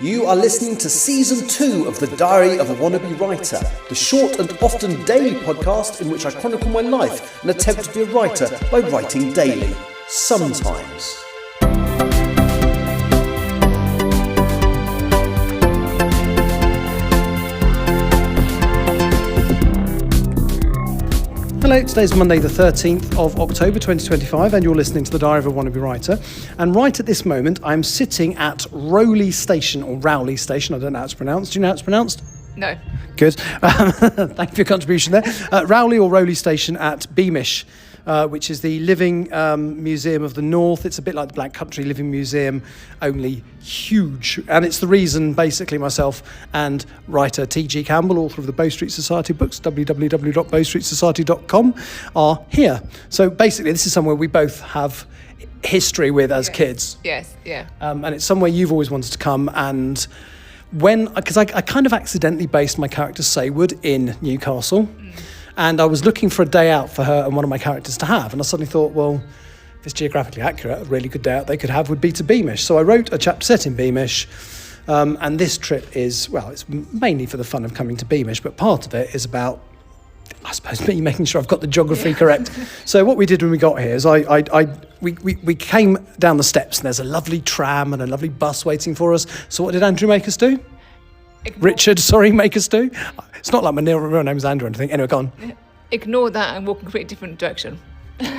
You are listening to Season 2 of The Diary of a Wannabe Writer, the short and often daily podcast in which I chronicle my life and attempt to be a writer by writing daily. Sometimes. Hello, today's Monday the 13th of October 2025 and you're listening to The Diary of a Wannabe Writer. And right at this moment I'm sitting at Rowley Station, or Rowley Station, I don't know how it's pronounced. Do you know how it's pronounced? No. Good. Thank you for your contribution there. Rowley or Rowley Station at Beamish, which is the Living Museum of the North. It's a bit like the Black Country Living Museum, only huge. And it's the reason, basically, myself and writer T.G. Campbell, author of the Bow Street Society books, www.bowstreetsociety.com, are here. So basically, this is somewhere we both have history with as kids. Yes, yeah. And it's somewhere you've always wanted to come. And because I kind of accidentally based my character Saywood in Newcastle. And I was looking for a day out for her and one of my characters to have. And I suddenly thought, well, if it's geographically accurate, a really good day out they could have would be to Beamish. So I wrote a chapter set in Beamish. And this trip is, well, it's mainly for the fun of coming to Beamish, but part of it is about, I suppose, me making sure I've got the geography correct. So what we did when we got here is we came down the steps and there's a lovely tram and a lovely bus waiting for us. So what did Andrew make us do? Make us do? It's not like my real name's Andrew or anything. Anyway, go on. Ignore that and walk in a completely different direction.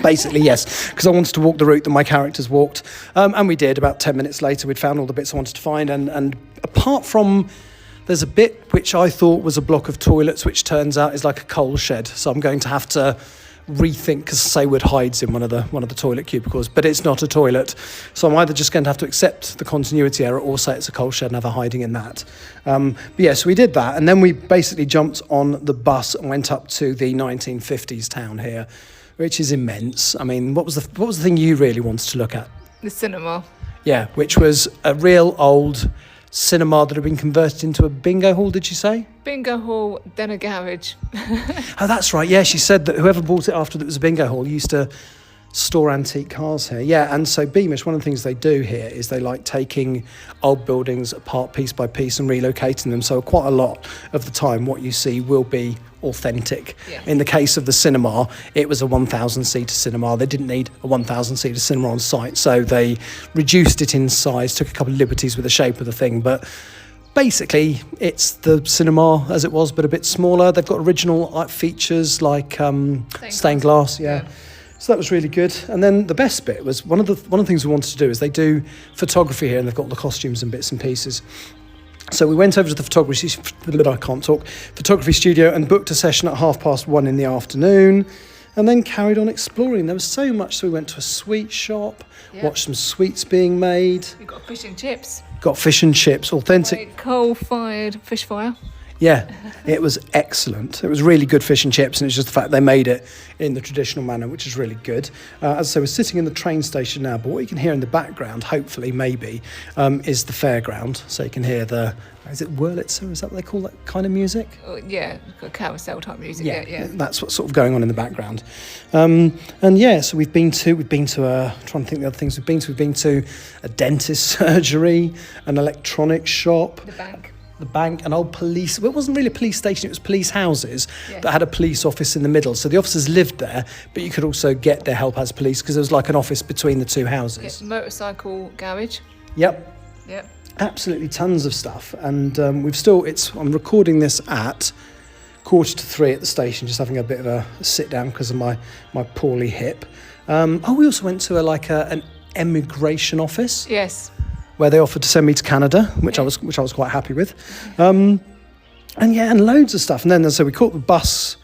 Basically, yes, because I wanted to walk the route that my characters walked. And we did. About 10 minutes later, we'd found all the bits I wanted to find. And apart from, there's a bit which I thought was a block of toilets, which turns out is like a coal shed. So I'm going to have to rethink, because Saywood hides in one of the toilet cubicles, but it's not a toilet. So I'm either just going to have to accept the continuity error or say it's a coal shed and have her hiding in that. But yeah, so we did that. And then we basically jumped on the bus and went up to the 1950s town here, which is immense. I mean, what was the thing you really wanted to look at? The cinema. Yeah, which was a real old cinema that had been converted into a bingo hall, did she say? Bingo hall, then a garage. Oh, that's right. Yeah, she said that whoever bought it after it was a bingo hall used to store antique cars here. Yeah, and so Beamish, one of the things they do here is they like taking old buildings apart piece by piece and relocating them. So quite a lot of the time what you see will be authentic. Yeah. In the case of the cinema, it was a 1,000-seater cinema. They didn't need a 1,000-seater cinema on site, so they reduced it in size, took a couple of liberties with the shape of the thing, but basically it's the cinema as it was, but a bit smaller. They've got original features like stained glass. Yeah. So that was really good. And then the best bit was one of the things we wanted to do is they do photography here, and they've got all the costumes and bits and pieces. So we went over to the photography studio and booked a session at 1:30 in the afternoon, and then carried on exploring. There was so much, so we went to a sweet shop, watched some sweets being made. We got fish and chips. Got fish and chips, authentic. Coal-fired fish fire. Yeah, it was excellent. It was really good fish and chips, and it's just the fact they made it in the traditional manner, which is really good. As I say, we're sitting in the train station now, but what you can hear in the background, hopefully, maybe, is the fairground. So you can hear is it Wurlitzer? Is that what they call that kind of music? Yeah, carousel type music. Yeah. That's what's sort of going on in the background. And yeah, so we've been to trying to think the other things we've been to a dentist surgery, an electronics shop. The bank, an old police. Well, it wasn't really a police station, it was police houses that had a police office in the middle. So the officers lived there, but you could also get their help as police because there was like an office between the two houses. Yeah, motorcycle garage. Yep. Absolutely tons of stuff. And I'm recording this at 2:45 at the station, just having a bit of a sit down because of my poorly hip. We also went to an emigration office. Yes. Where they offered to send me to Canada, which I was quite happy with, and loads of stuff. And then so we caught the bus.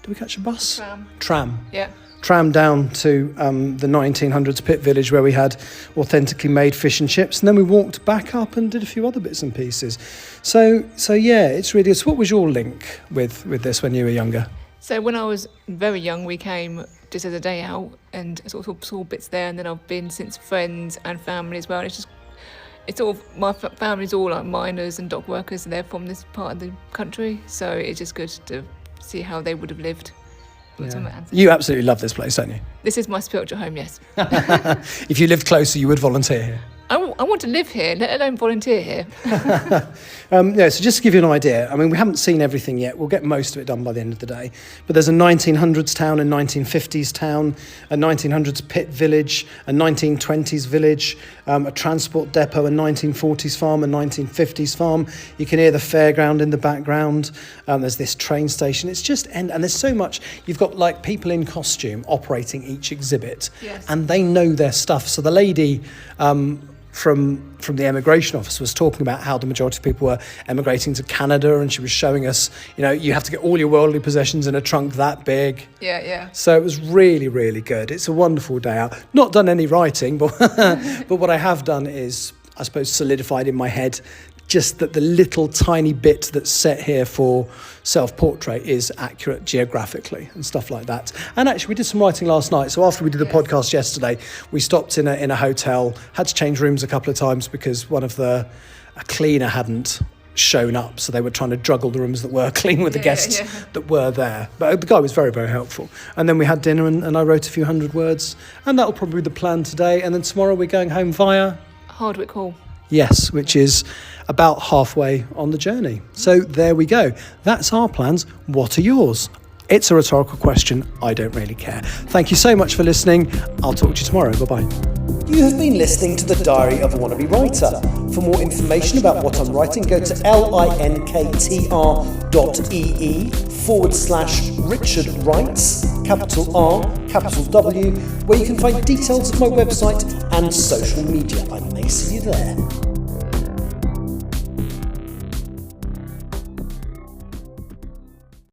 Did we catch a bus? Tram. Yeah. Tram down to the 1900s pit village where we had authentically made fish and chips, and then we walked back up and did a few other bits and pieces. So yeah, it's really. So what was your link with this when you were younger? So when I was very young, we came just as a day out and sort of saw bits there, and then I've been since, friends and family as well. And it's sort of, my family's all like miners and dock workers, and they're from this part of the country, so it's just good to see how they would have lived. Yeah. You absolutely love this place, don't you? This is my spiritual home, yes. If you lived closer, you would volunteer here. I want to live here, let alone volunteer here. So just to give you an idea, I mean, we haven't seen everything yet. We'll get most of it done by the end of the day. But there's a 1900s town, a 1950s town, a 1900s pit village, a 1920s village, a transport depot, a 1940s farm, a 1950s farm. You can hear the fairground in the background. There's this train station. It's just, and there's so much. You've got like people in costume operating each exhibit, Yes. and they know their stuff. So the lady from the emigration office was talking about how the majority of people were emigrating to Canada, and she was showing us, you have to get all your worldly possessions in a trunk that big. Yeah. So it was really, really good. It's a wonderful day out. Not done any writing, but but what I have done is, I suppose, solidified in my head just that the little tiny bit that's set here for self-portrait is accurate geographically and stuff like that. And actually, we did some writing last night. So after we did the podcast yesterday, we stopped in a hotel, had to change rooms a couple of times because a cleaner hadn't shown up. So they were trying to juggle the rooms that were clean with the guests that were there. But the guy was very, very helpful. And then we had dinner and I wrote a few hundred words. And that'll probably be the plan today. And then tomorrow we're going home via Hardwick Hall. Yes, which is about halfway on the journey. So there we go. That's our plans. What are yours? It's a rhetorical question. I don't really care. Thank you so much for listening. I'll talk to you tomorrow. Bye-bye. You have been listening to The Diary of a Wannabe Writer. For more information about what I'm writing, go to linktr.ee/Richard Writes, capital R, capital W, where you can find details of my website and social media. I may see you there.